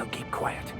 I'll keep quiet.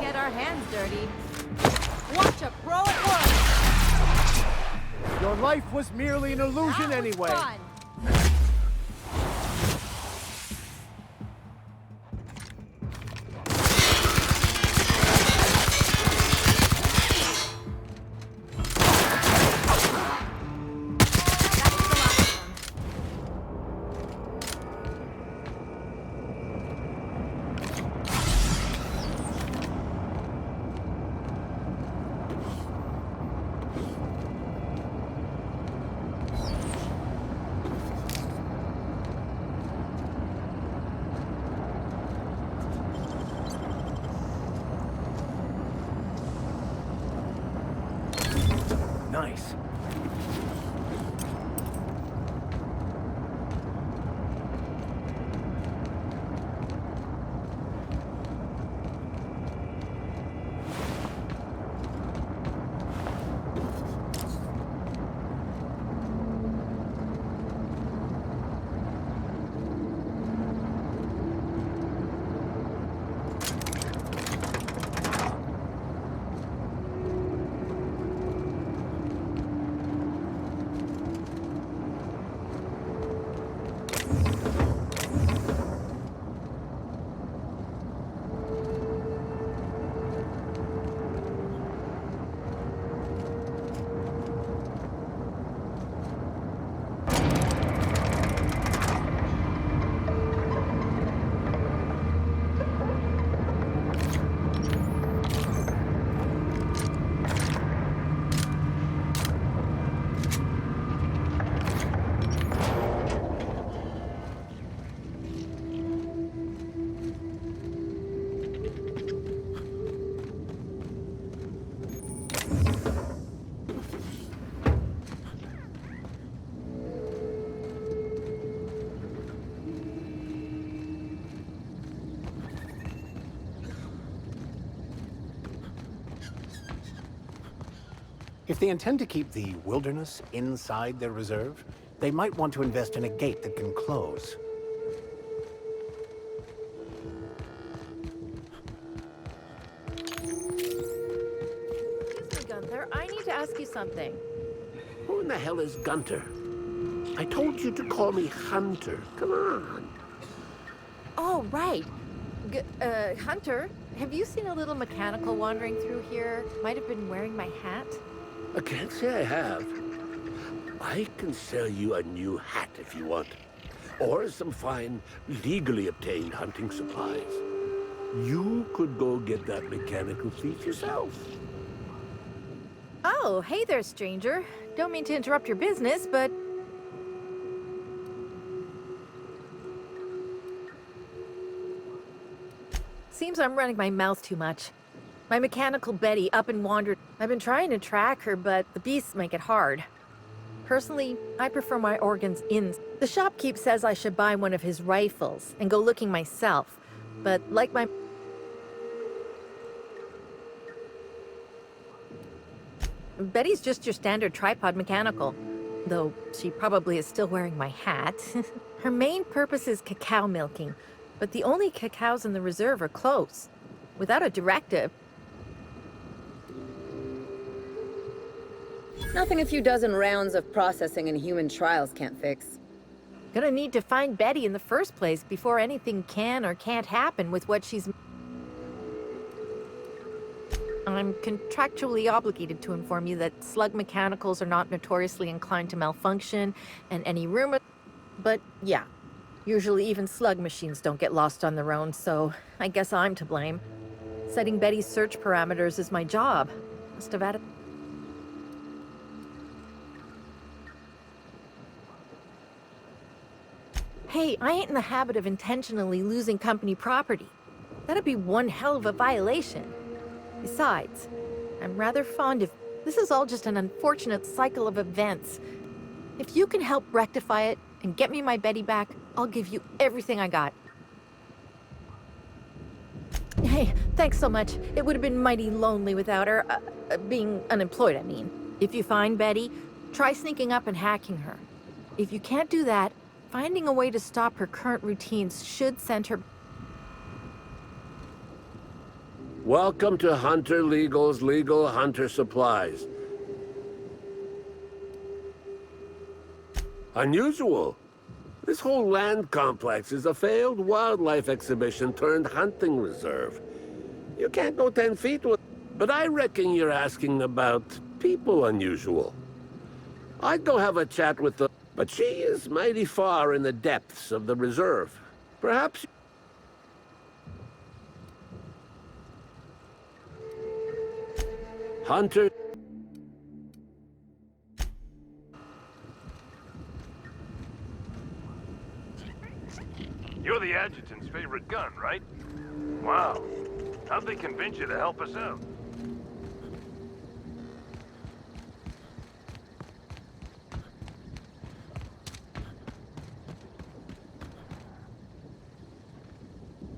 Get our hands dirty. Watch a pro at work. Your life was merely an illusion That was anyway. fun. Nice. If they intend to keep the wilderness inside their reserve, they might want to invest in a gate that can close. Excuse me, Gunther. I need to ask you something. Who in the hell is Gunter? I told you to call me Hunter. Come on. Oh, right. Hunter, have you seen a little mechanical wandering through here? Might have been wearing my hat. I can't say I have. I can sell you a new hat if you want. Or some fine, legally obtained hunting supplies. You could go get that mechanical thief yourself. Oh, hey there, stranger. Don't mean to interrupt your business, but... Seems I'm running my mouth too much. My mechanical Betty up and wandered. I've been trying to track her, but the beasts make it hard. Personally, I prefer my organs in. The shopkeep says I should buy one of his rifles and go looking myself. But like my... Betty's just your standard tripod mechanical. Though she probably is still wearing my hat. Her main purpose is cacao milking, but the only cacaos in the reserve are close. without a directive. Nothing a few dozen rounds of processing and human trials can't fix. Gonna need to find Betty in the first place before anything can or can't happen with what she's... I'm contractually obligated to inform you that slug mechanicals are not notoriously inclined to malfunction, and any rumor... But yeah, usually even slug machines don't get lost on their own, so I guess I'm to blame. Setting Betty's search parameters is my job. Must have added... Hey, I ain't in the habit of intentionally losing company property. That'd be one hell of a violation. Besides, I'm rather fond of... This is all just an unfortunate cycle of events. If you can help rectify it and get me my Betty back, I'll give you everything I got. Hey, thanks so much. It would have been mighty lonely without her, being unemployed, I mean. If you find Betty, try sneaking up and hacking her. If you can't do that, finding a way to stop her current routines should send her... Welcome to Hunter Legal's Legal Hunter Supplies. Unusual. This whole land complex is a failed wildlife exhibition turned hunting reserve. You can't go 10 feet with... But I reckon you're asking about people unusual. I'd go have a chat with the... But she is mighty far in the depths of the reserve. Perhaps... Hunter... You're the adjutant's favorite gun, right? Wow. How'd they convince you to help us out?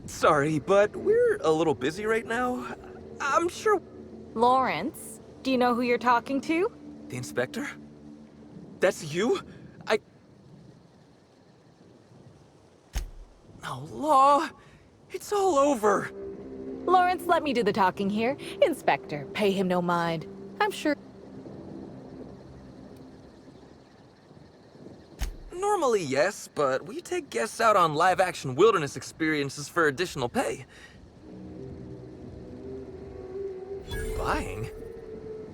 Sorry, but we're a little busy right now. I'm sure... Lawrence, do you know who you're talking to? The inspector? That's you? Oh, Law, it's all over. Lawrence, let me do the talking here. Inspector, pay him no mind. I'm sure... Normally, yes, but we take guests out on live-action wilderness experiences for additional pay. Buying?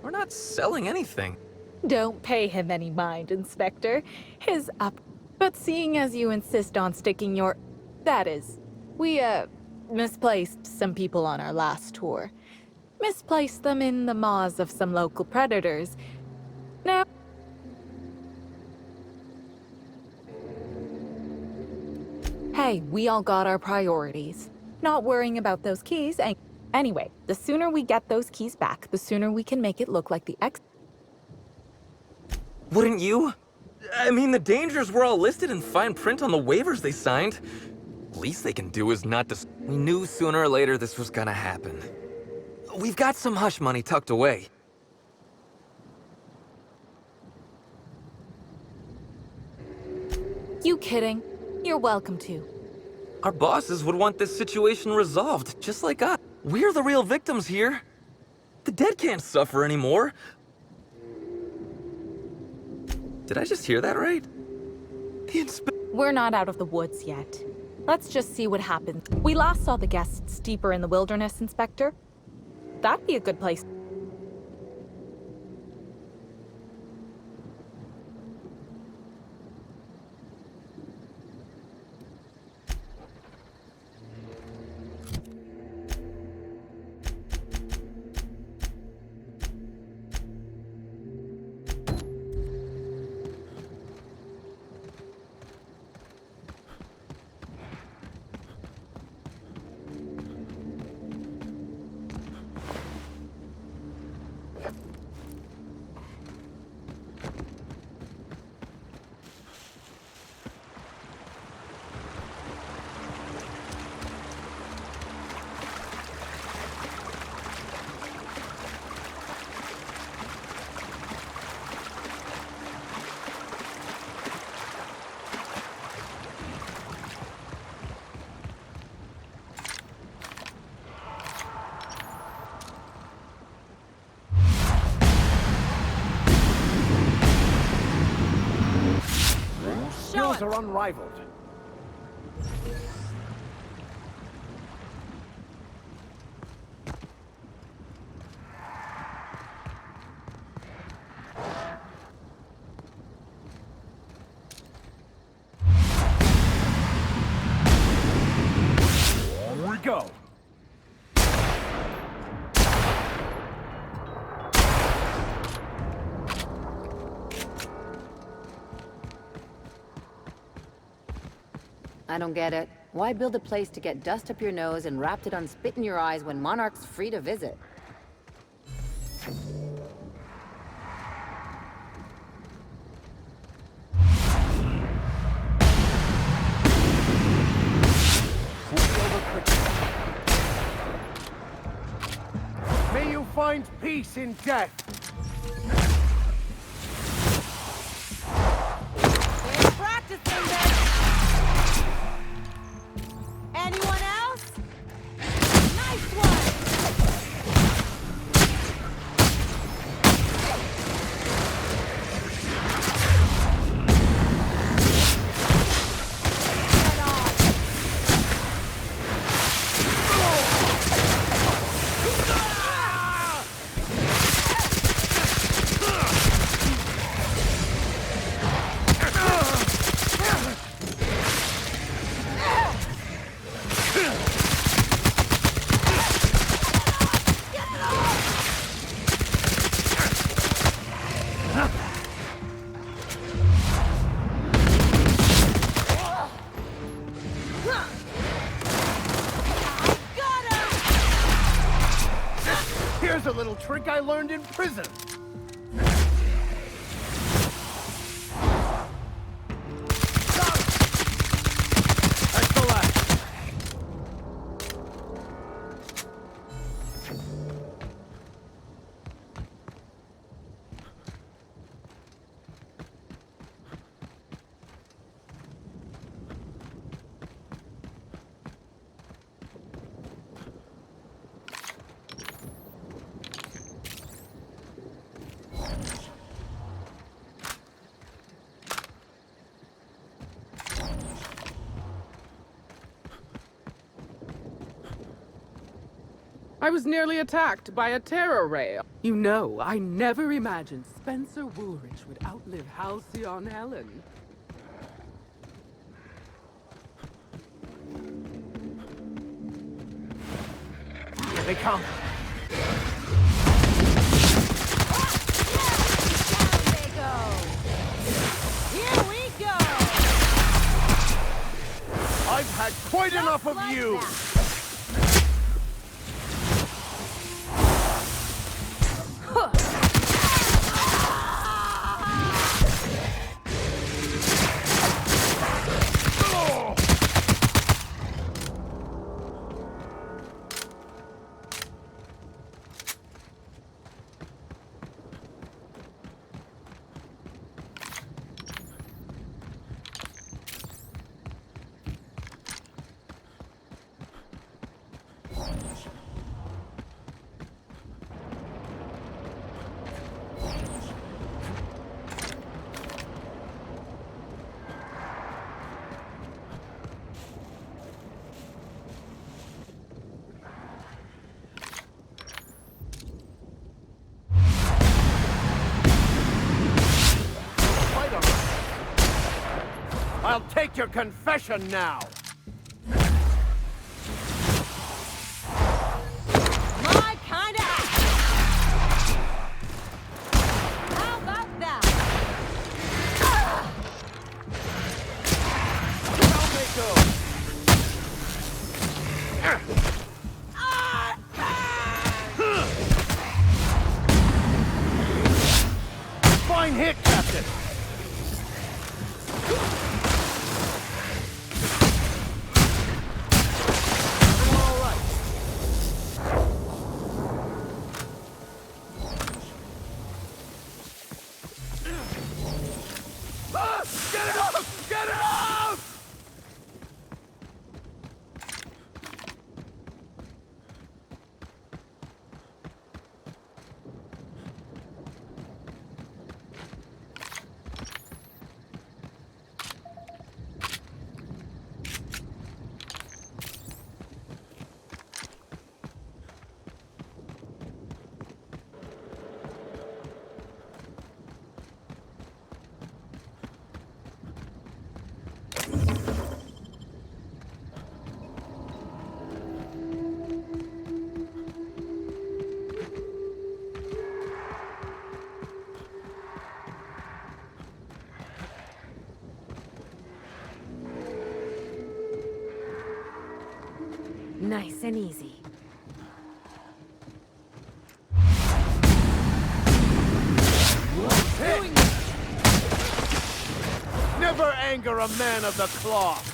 We're not selling anything. Don't pay him any mind, Inspector. His up... But seeing as you insist on sticking your... That is, we, misplaced some people on our last tour. Misplaced them in the maws of some local predators. Now... Hey, we all got our priorities. Not worrying about those keys, and... Anyway, the sooner we get those keys back, the sooner we can make it look like the Wouldn't you? I mean, the dangers were all listed in fine print on the waivers they signed. Least they can do is not We knew sooner or later this was gonna happen. We've got some hush money tucked away. You kidding? You're welcome to. Our bosses would want this situation resolved, just like us. We're the real victims here. The dead can't suffer anymore. Did I just hear that right? We're not out of the woods yet. Let's just see what happens. We last saw the guests deeper in the wilderness, Inspector. That'd be a good place. are unrivaled. Here we go. I don't get it. Why build a place to get dust up your nose and wrapped it on spit in your eyes when Monarch's free to visit? May you find peace in death. We're practicing this. Anyone else? Nice one. Get on. Here's a little trick I learned in prison. That's the last. I was nearly attacked by a terror ray. You know, I never imagined Spencer Woolrich would outlive Halcyon Helen. Here they come. Down they go. Here we go. I've had quite enough of Like you. that. I'll take your confession now. My kind of act. How about that? Down they go. Fine hit, Captain. All right. Get it off! Get it off! Nice and easy. Never anger a man of the cloth.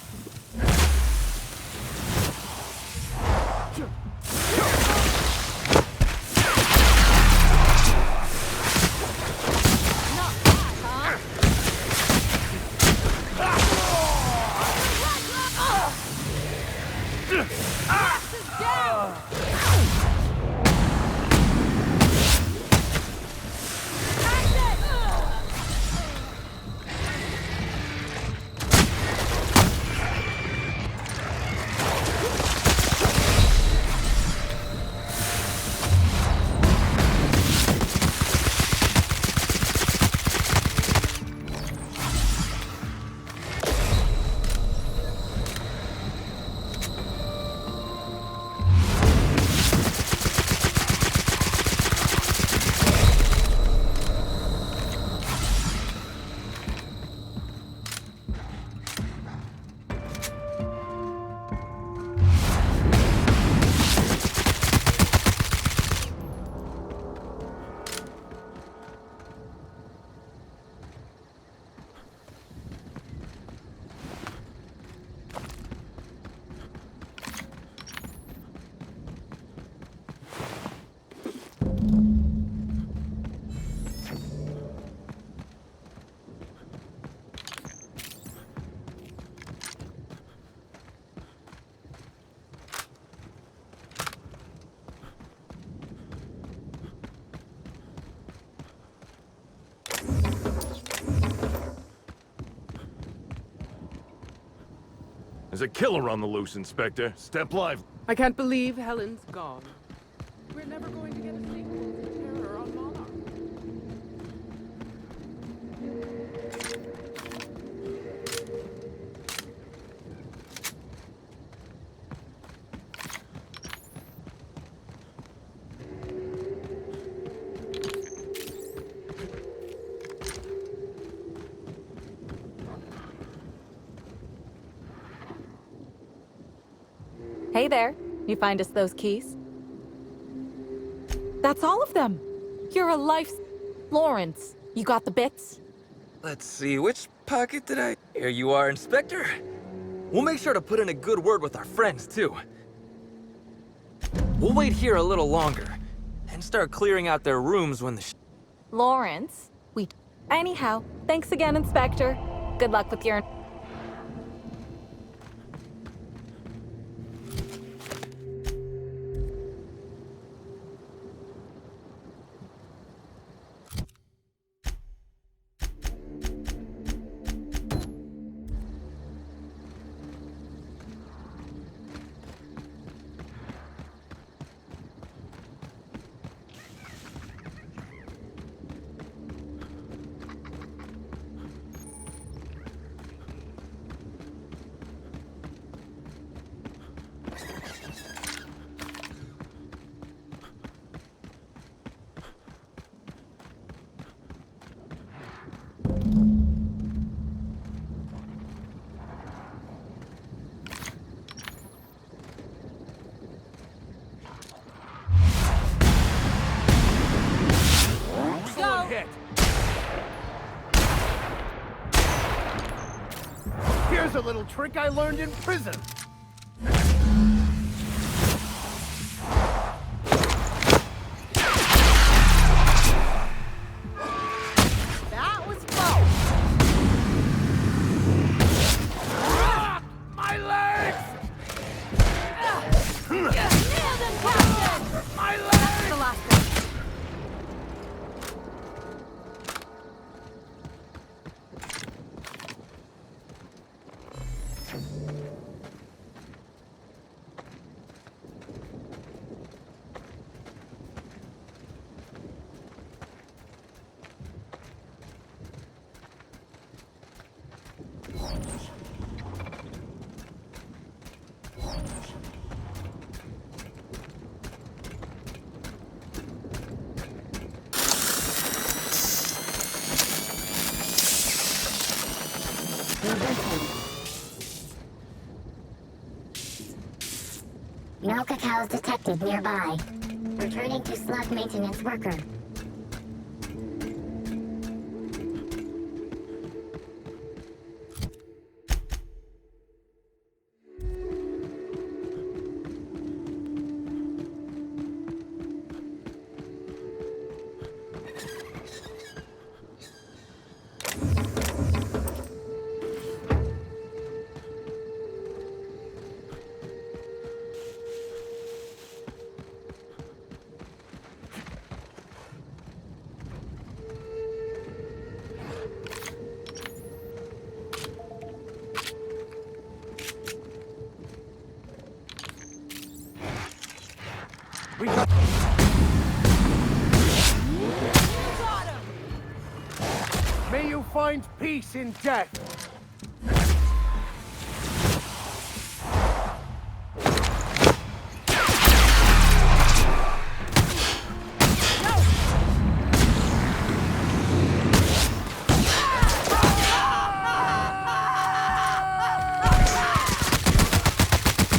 There's a killer on the loose, Inspector. Step lively. I can't believe Helen's gone. We're never going to get a sequel to Terror on Monarch. Hey there. You find us those keys? That's all of them. You're a life... Lawrence, you got the bits? Let's see, which pocket did I... Here you are, Inspector. We'll make sure to put in a good word with our friends, too. We'll wait here a little longer, and start clearing out their rooms when the Lawrence, we... Anyhow, thanks again, Inspector. Good luck with your... Here's a little trick I learned in prison. That was fun. My legs! Nailed him, Captain! My legs! The last one. You know Small cacaos detected nearby. Returning to slug maintenance worker. May you find peace in death.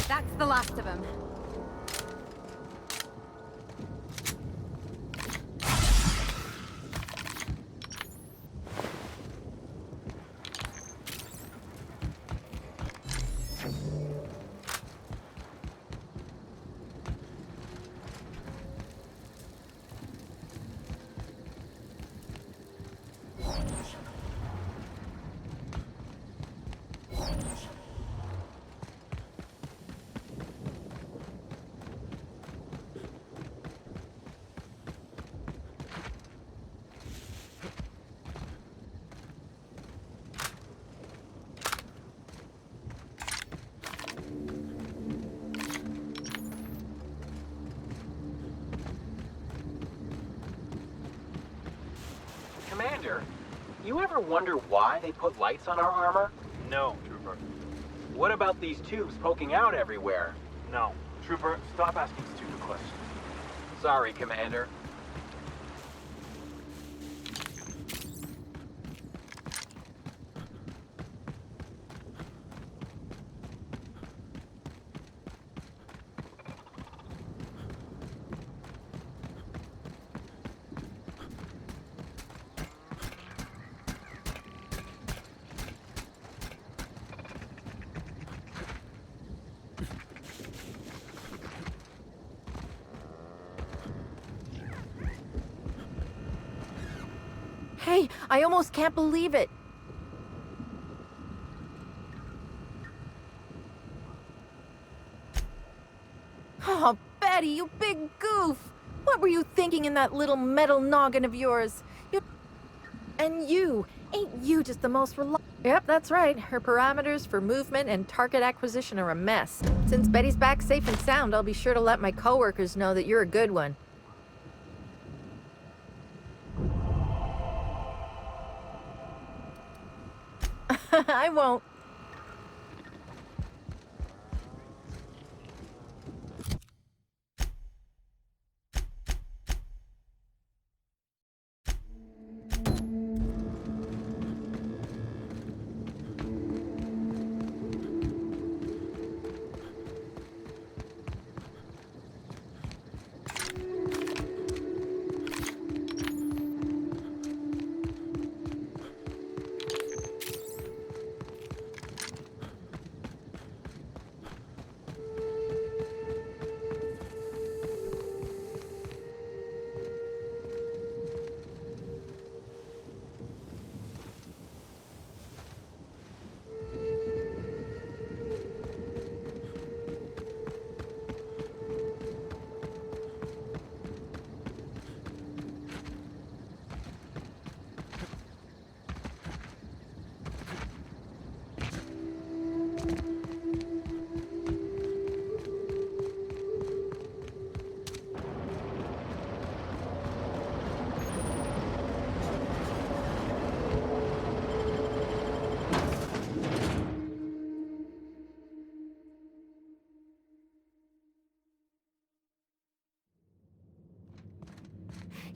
That's the last of them. Commander, you ever wonder why they put lights on our armor? No, Trooper. What about these tubes poking out everywhere? No. Trooper, stop asking stupid questions. Sorry, Commander. Hey, I almost can't believe it. Oh, Betty, you big goof! What were you thinking in that little metal noggin of yours? And you, ain't you just the most Yep, that's right. Her parameters for movement and target acquisition are a mess. Since Betty's back safe and sound, I'll be sure to let my coworkers know that you're a good one. I won't.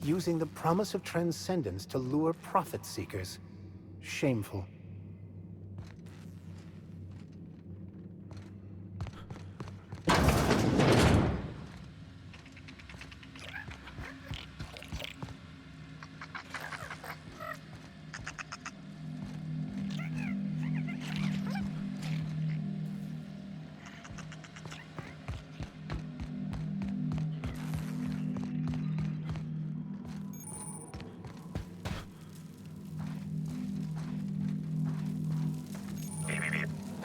Using the promise of transcendence to lure profit seekers. Shameful.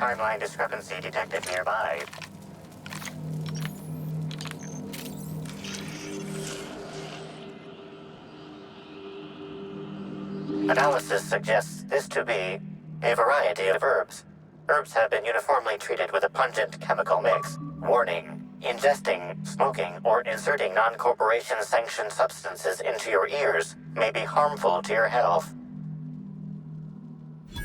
Timeline discrepancy detected nearby. Analysis suggests this to be a variety of herbs. Herbs have been uniformly treated with a pungent chemical mix. Warning: ingesting, smoking, or inserting non-corporation sanctioned substances into your ears may be harmful to your health.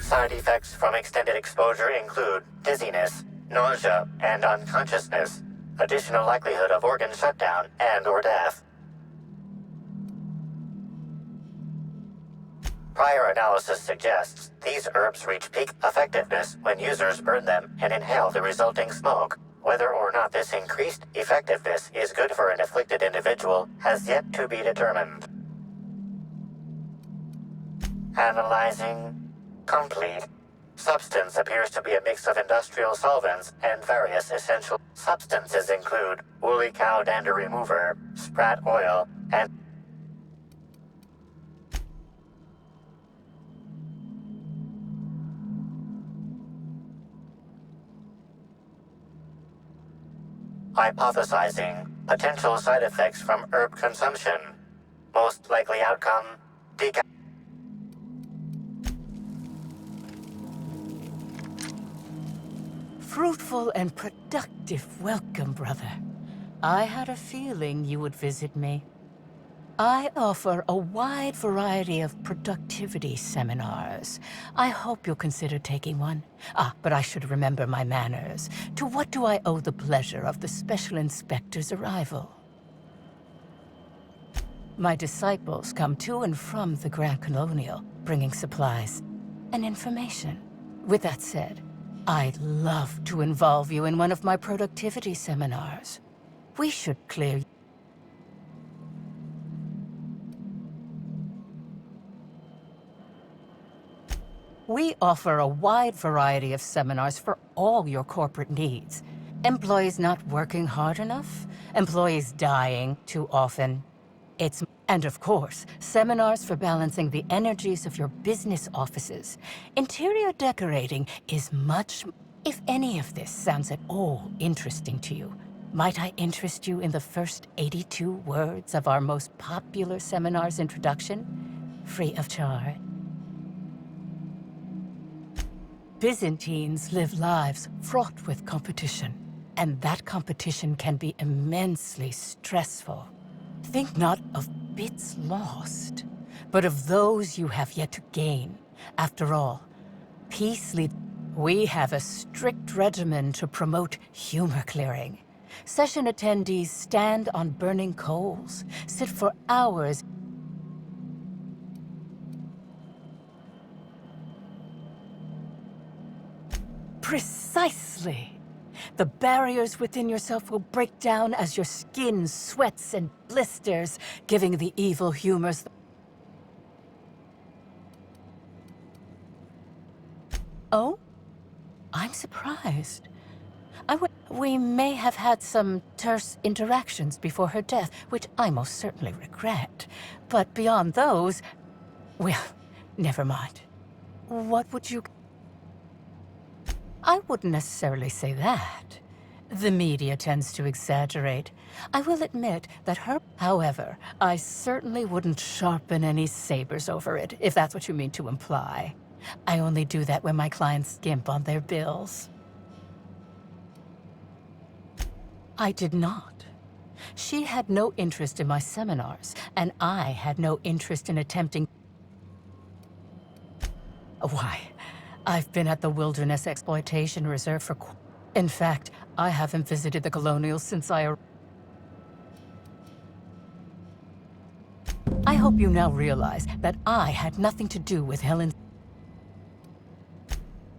Side effects from extended exposure include dizziness, nausea, and unconsciousness. Additional likelihood of organ shutdown and/or death. Prior analysis suggests these herbs reach peak effectiveness when users burn them and inhale the resulting smoke. Whether or not this increased effectiveness is good for an afflicted individual has yet to be determined. Analyzing. Complete. Substance appears to be a mix of industrial solvents and various essential substances include woolly cow dander remover, sprat oil, and hypothesizing potential side effects from herb consumption. Most likely outcome, Fruitful and productive welcome, brother. I had a feeling you would visit me. I offer a wide variety of productivity seminars. I hope you'll consider taking one. But I should remember my manners. To what do I owe the pleasure of the Special Inspector's arrival? My disciples come to and from the Grand Colonial, bringing supplies and information. With that said, I'd love to involve you in one of my productivity seminars. We should clear. We offer a wide variety of seminars for all your corporate needs. Employees not working hard enough, employees dying too often. And of course, seminars for balancing the energies of your business offices. Interior decorating is much... If any of this sounds at all interesting to you, might I interest you in the first 82 words of our most popular seminar's introduction? Free of charge. Byzantines live lives fraught with competition, and that competition can be immensely stressful. Think not of bits lost, but of those you have yet to gain. After all, peace leads. We have a strict regimen to promote humor clearing. Session attendees stand on burning coals, sit for hours. Precisely. The barriers within yourself will break down as your skin sweats and blisters, giving the evil humors. Oh? I'm surprised. We may have had some terse interactions before her death, which I most certainly regret. But beyond those, well, never mind. What would you... I wouldn't necessarily say that. The media tends to exaggerate. I will admit that her... However, I certainly wouldn't sharpen any sabers over it, if that's what you mean to imply. I only do that when my clients skimp on their bills. I did not. She had no interest in my seminars, and I had no interest in attempting... Why, I've been at the Wilderness Exploitation Reserve for... In fact, I haven't visited the Colonials since I hope you now realize that I had nothing to do with Helen.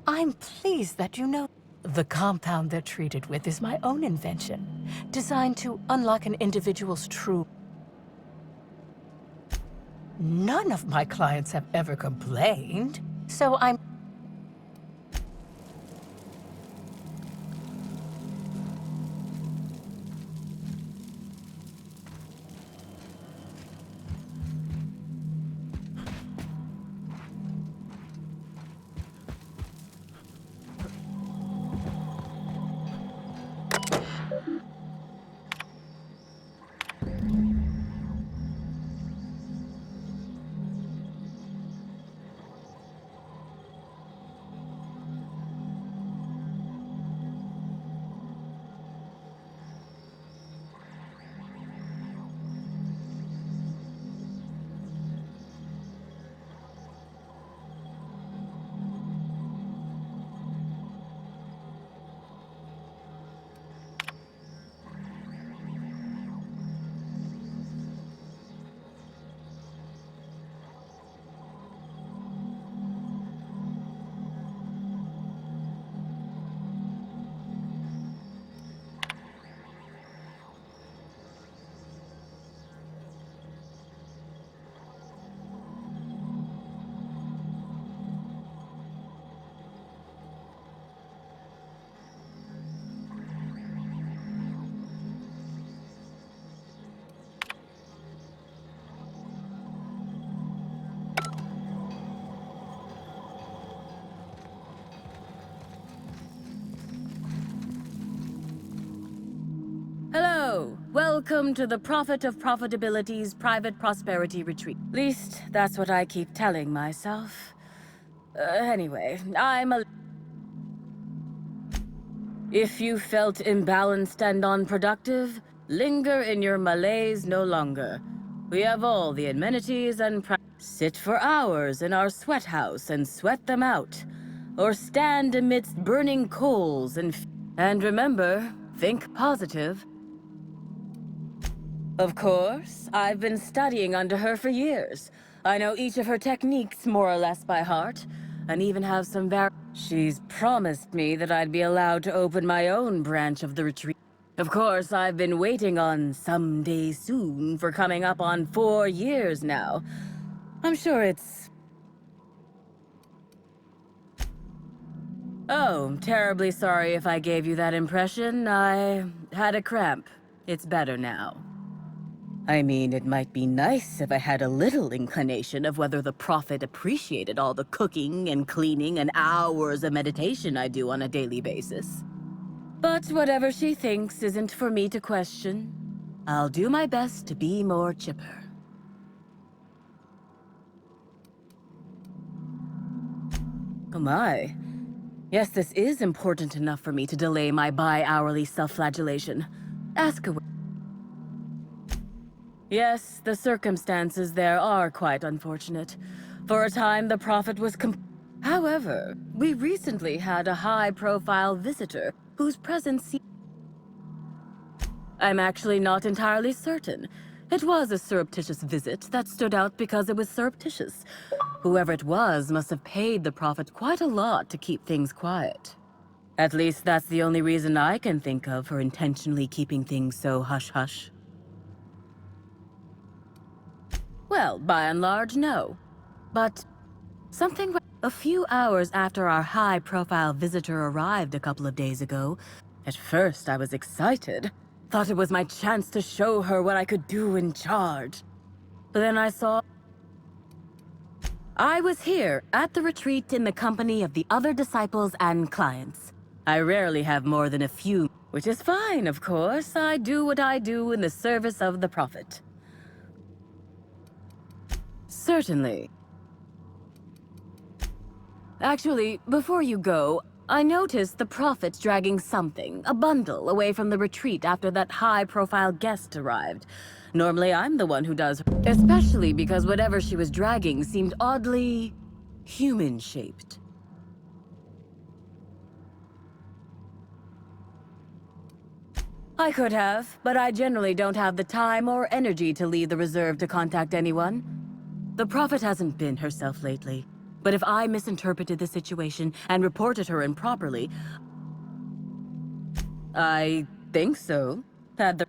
I'm pleased that you know. The compound they're treated with is my own invention, designed to unlock an individual's true... None of my clients have ever complained, so I'm... welcome to the Prophet of Profitability's private prosperity retreat. At least, that's what I keep telling myself. Anyway, If you felt imbalanced and unproductive, linger in your malaise no longer. We have all the amenities and sit for hours in our sweat house and sweat them out. Or stand amidst burning coals and remember, think positive. Of course, I've been studying under her for years. I know each of her techniques more or less by heart, and even have some She's promised me that I'd be allowed to open my own branch of the retreat. Of course, I've been waiting on someday soon for coming up on 4 years now. I'm sure it's... Oh, terribly sorry if I gave you that impression. I had a cramp. It's better now. I mean, it might be nice if I had a little inclination of whether the Prophet appreciated all the cooking and cleaning and hours of meditation I do on a daily basis. But whatever she thinks isn't for me to question. I'll do my best to be more chipper. Oh my. Yes, this is important enough for me to delay my bi-hourly self-flagellation. Ask away. Yes, the circumstances there are quite unfortunate. For a time, the Prophet was However, we recently had a high-profile visitor whose presence I'm actually not entirely certain. It was a surreptitious visit that stood out because it was surreptitious. Whoever it was must have paid the Prophet quite a lot to keep things quiet. At least that's the only reason I can think of for intentionally keeping things so hush-hush. Well, by and large, no. But a few hours after our high-profile visitor arrived a couple of days ago, at first I was excited. Thought it was my chance to show her what I could do in charge. But then I saw... I was here, at the retreat in the company of the other disciples and clients. I rarely have more than a few, which is fine, of course. I do what I do in the service of the Prophet. Certainly. Actually, before you go, I noticed the Prophet dragging something, a bundle, away from the retreat after that high-profile guest arrived. Normally, I'm the one who does, especially because whatever she was dragging seemed oddly human-shaped. I could have, but I generally don't have the time or energy to leave the reserve to contact anyone. The Prophet hasn't been herself lately. But if I misinterpreted the situation and reported her improperly... I think so. Had the...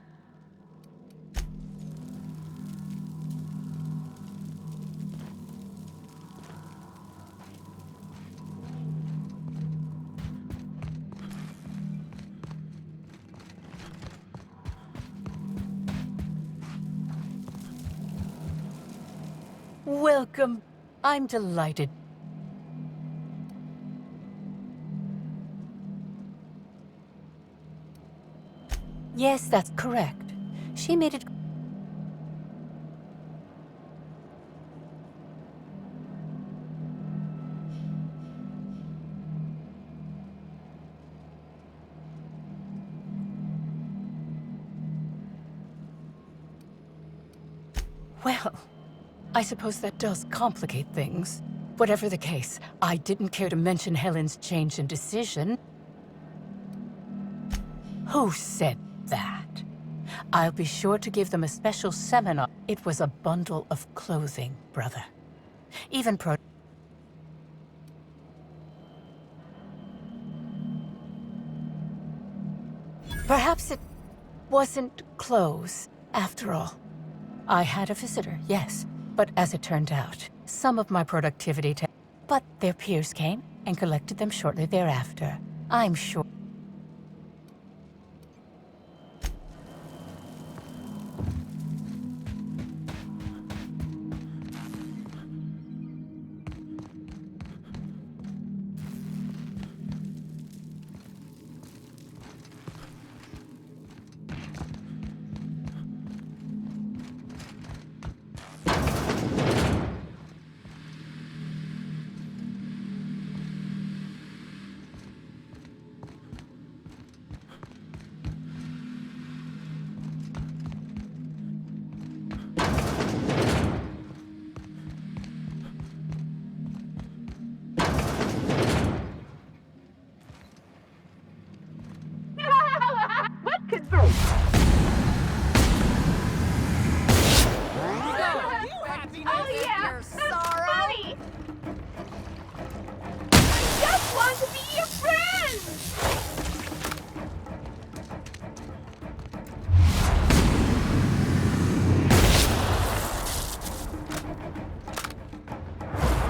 Welcome. I'm delighted. Yes, that's correct. She made it... Well, I suppose that does complicate things. Whatever the case, I didn't care to mention Helen's change in decision. Who said that? I'll be sure to give them a special seminar. It was a bundle of clothing, brother. Even Perhaps it wasn't clothes, after all. I had a visitor, yes, but as it turned out, some of my productivity but their peers came and collected them shortly thereafter. I'm sure.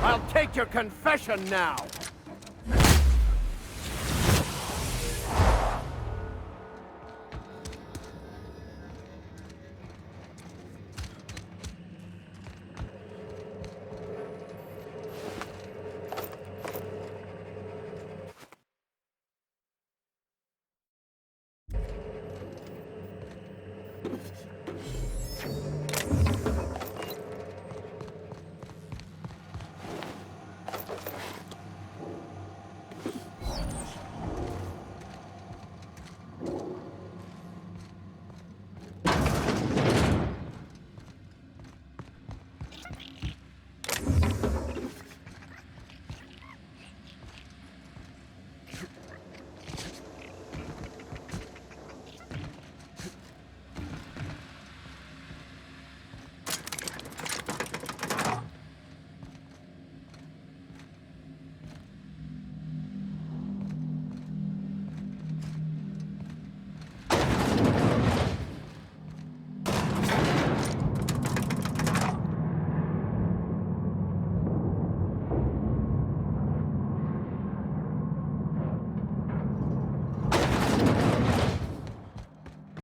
I'll take your confession now.